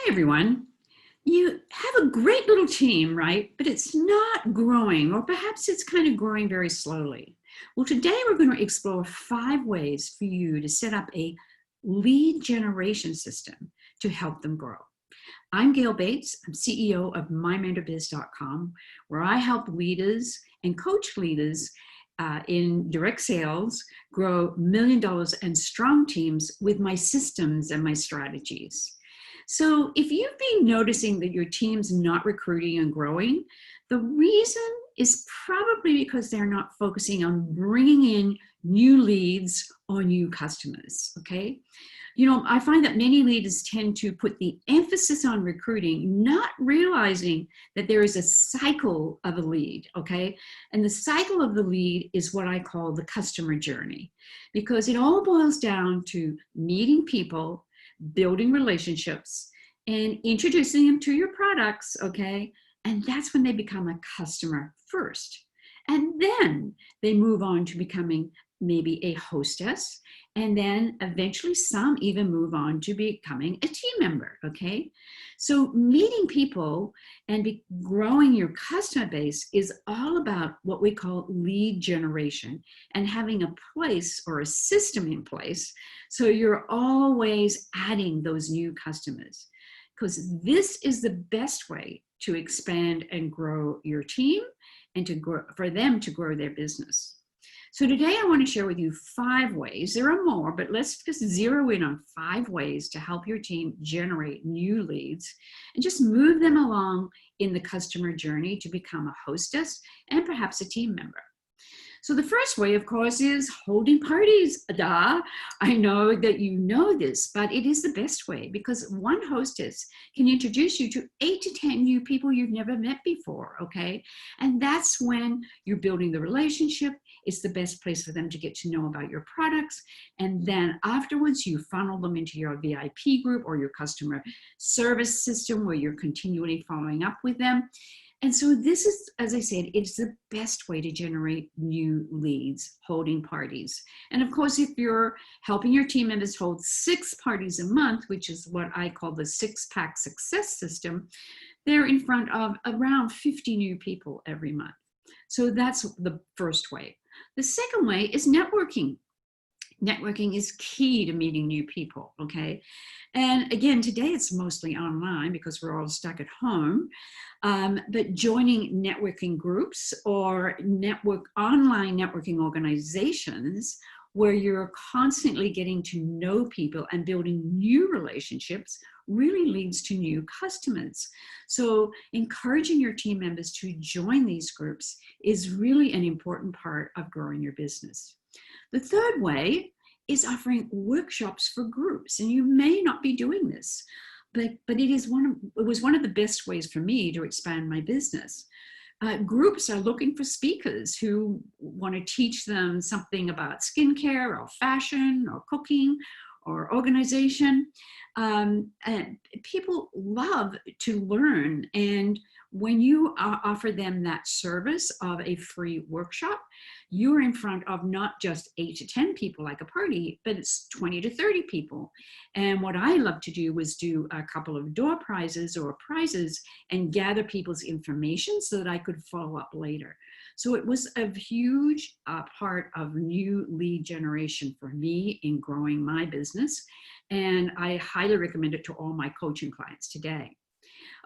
Hi, everyone. You have a great little team, right? But it's not growing, or perhaps it's kind of growing very slowly. Well, today we're going to explore 5 ways for you to set up a lead generation system to help them grow. I'm Gail Bates. I'm CEO of MyMentorBiz.com, where I help leaders and coach leaders in direct sales grow $1 million and strong teams with my systems and my strategies. So if you've been noticing that your team's not recruiting and growing, the reason is probably because they're not focusing on bringing in new leads or new customers, okay? I find that many leaders tend to put the emphasis on recruiting, not realizing that there is a cycle of a lead, okay? And the cycle of the lead is what I call the customer journey, because it all boils down to meeting people, building relationships, and introducing them to your products, okay? And that's when they become a customer first. And then they move on to becoming maybe a hostess, and then eventually some even move on to becoming a team member, okay? So meeting people and growing your customer base is all about what we call lead generation and having a place or a system in place so you're always adding those new customers, because this is the best way to expand and grow your team and to grow, for them to grow their business. So today I want to share with you 5 ways. There are more, but let's just zero in on 5 ways to help your team generate new leads and just move them along in the customer journey to become a hostess and perhaps a team member. So the first way, of course, is holding parties. Duh. I know that you know this, but it is the best way, because one hostess can introduce you to 8 to 10 new people you've never met before, okay? And that's when you're building the relationship. It's the best place for them to get to know about your products. And then afterwards, you funnel them into your VIP group or your customer service system where you're continually following up with them. And so this is, as I said, it's the best way to generate new leads, holding parties. And of course, if you're helping your team members hold 6 parties a month, which is what I call the 6-pack success system, they're in front of around 50 new people every month. So that's the first way. The second way is networking. Networking is key to meeting new people, okay? And again, today it's mostly online because we're all stuck at home. But joining networking groups or online networking organizations where you're constantly getting to know people and building new relationships really leads to new customers. So encouraging your team members to join these groups is really an important part of growing your business. The third way is offering workshops for groups, and you may not be doing this, but it was one of the best ways for me to expand my business. Groups are looking for speakers who want to teach them something about skincare or fashion or cooking or organization. And people love to learn, and when you offer them that service of a free workshop, you're in front of not just 8 to 10 people like a party, but it's 20 to 30 people. And what I love to do was do a couple of door prizes or prizes and gather people's information so that I could follow up later. So it was a huge part of new lead generation for me in growing my business. And I highly recommend it to all my coaching clients today.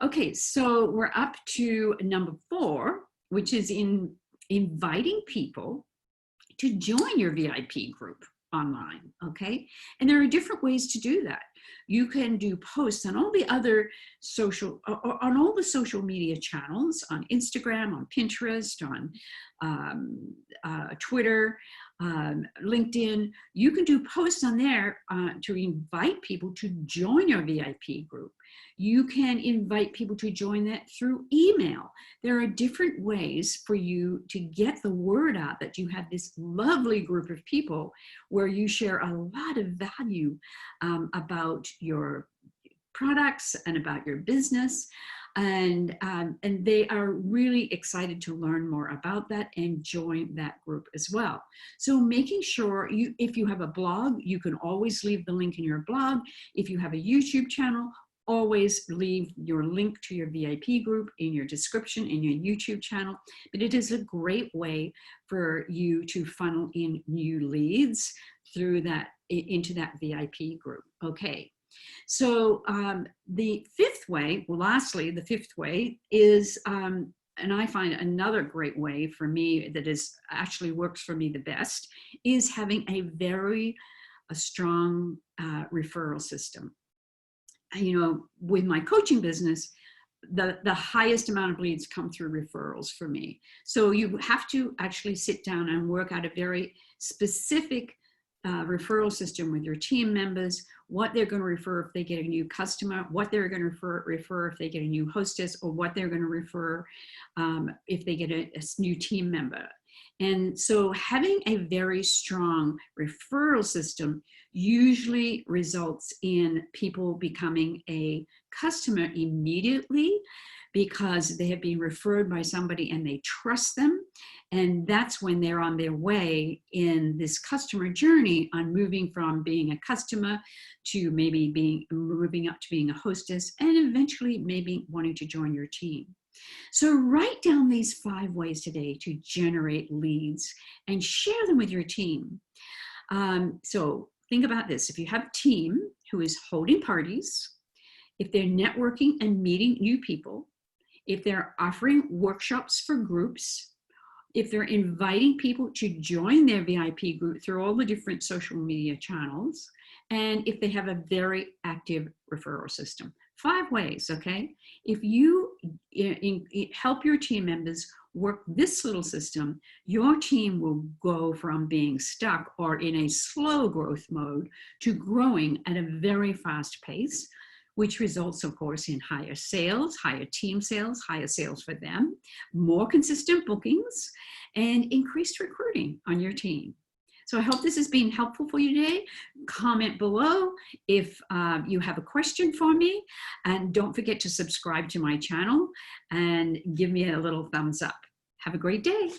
Okay, so we're up to number 4, which is in inviting people to join your VIP group online, okay? And there are different ways to do that. You can do posts on all the other on all the social media channels, on Instagram, on Pinterest, on Twitter, LinkedIn. You can do posts on there to invite people to join your VIP group. You can invite people to join that through email. There are different ways for you to get the word out that you have this lovely group of people where you share a lot of value about your products and about your business. And they are really excited to learn more about that and join that group as well. So making sure if you have a blog, you can always leave the link in your blog. If you have a YouTube channel, always leave your link to your VIP group in your description in your YouTube channel, but it is a great way for you to funnel in new leads through that into that VIP group. Okay. So the fifth way, well, lastly, the fifth way is, and I find another great way for me that is actually works for me the best, is having a strong referral system. You know, with my coaching business, the highest amount of leads come through referrals for me. So you have to actually sit down and work out a very specific referral system with your team members, what they're going to refer if they get a new customer, what they're going to refer if they get a new hostess, or what they're going to refer if they get a new team member. And so having a very strong referral system usually results in people becoming a customer immediately because they have been referred by somebody and they trust them. And that's when they're on their way in this customer journey on moving from being a customer to maybe moving up to being a hostess and eventually maybe wanting to join your team. So write down these 5 ways today to generate leads and share them with your team. So think about this. If you have a team who is holding parties, if they're networking and meeting new people, if they're offering workshops for groups, if they're inviting people to join their VIP group through all the different social media channels, and if they have a very active referral system. 5 ways, okay? If you help your team members work this little system, your team will go from being stuck or in a slow growth mode to growing at a very fast pace, which results, of course, in higher sales, higher team sales, higher sales for them, more consistent bookings, and increased recruiting on your team. So I hope this has been helpful for you today. Comment below if you have a question for me, and don't forget to subscribe to my channel and give me a little thumbs up. Have a great day.